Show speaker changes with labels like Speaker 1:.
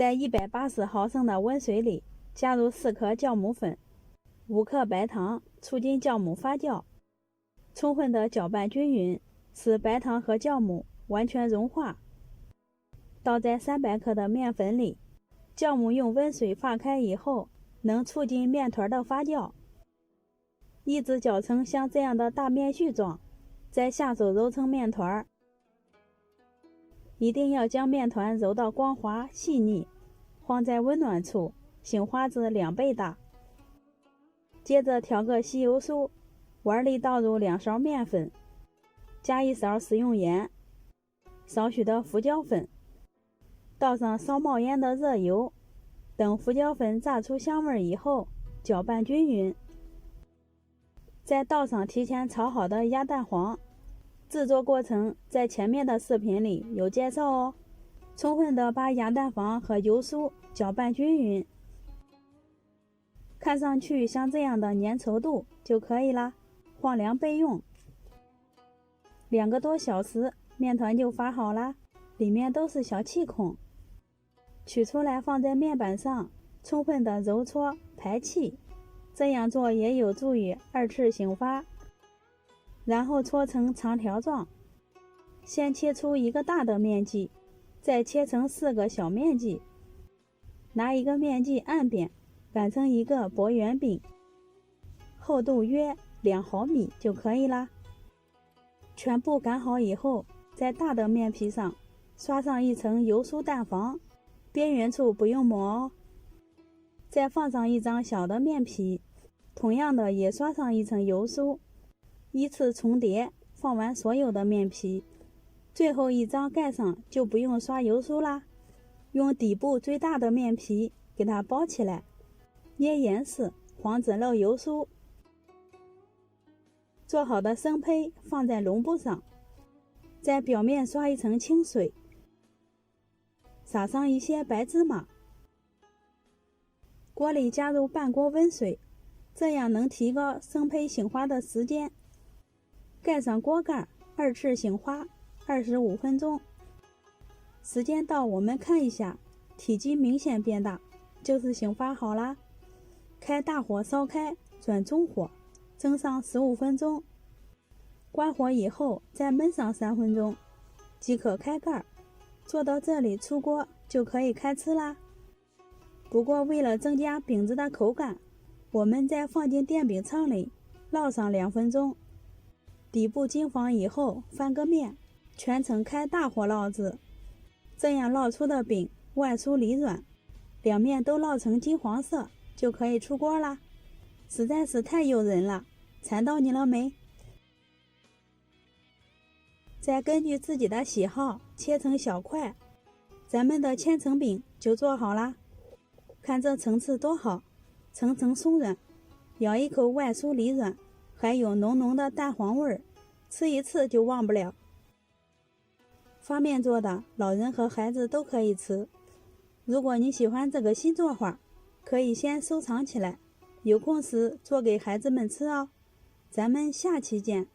Speaker 1: 在180毫升的温水里加入4克酵母粉、5克白糖，促进酵母发酵，充分的搅拌均匀，使白糖和酵母完全融化。倒在300克的面粉里，酵母用温水化开以后，能促进面团的发酵。一直搅成像这样的大面絮状，再下手揉成面团。一定要将面团揉到光滑细腻，放在温暖处，醒花至2倍大。接着调个稀油酥，碗里倒入2勺面粉，加1勺食用盐，少许的胡椒粉，倒上烧冒烟的热油，等胡椒粉炸出香味以后，搅拌均匀。再倒上提前炒好的鸭蛋黄，制作过程在前面的视频里有介绍哦。充分的把鸭蛋黄和油酥搅拌均匀，看上去像这样的粘稠度就可以啦，放凉备用。2个多小时，面团就发好啦，里面都是小气孔。取出来放在面板上，充分的揉搓排气，这样做也有助于2次醒发。然后搓成长条状，先切出一个大的面剂，再切成4个小面剂，拿一个面剂按扁，擀成一个薄圆饼，厚度约2毫米就可以啦。全部擀好以后，在大的面皮上刷上一层油酥蛋黄，边缘处不用抹哦。再放上一张小的面皮，同样的也刷上一层油酥，依次重叠，放完所有的面皮，最后一张盖上就不用刷油酥啦。用底部最大的面皮给它包起来，捏严实，防止漏油酥。做好的生胚放在笼布上，在表面刷一层清水，撒上一些白芝麻。锅里加入半锅温水，这样能提高生胚醒花的时间。盖上锅盖，2次醒花25分钟。时间到，我们看一下，体积明显变大，就是醒发好啦。开大火烧开，转中火，蒸上15分钟。关火以后再焖上3分钟，即可开盖。做到这里出锅就可以开吃啦。不过为了增加饼子的口感，我们再放进电饼铛里烙上2分钟。底部金黄以后翻个面，全程开大火烙制，这样烙出的饼外酥里软，两面都烙成金黄色，就可以出锅啦。实在是太诱人了，馋到你了没？再根据自己的喜好切成小块，咱们的千层饼就做好啦。看这层次多好，层层松软，咬一口外酥里软，还有浓浓的蛋黄味儿，吃一次就忘不了。方便做的，老人和孩子都可以吃。如果你喜欢这个新做法，可以先收藏起来，有空时做给孩子们吃哦。咱们下期见。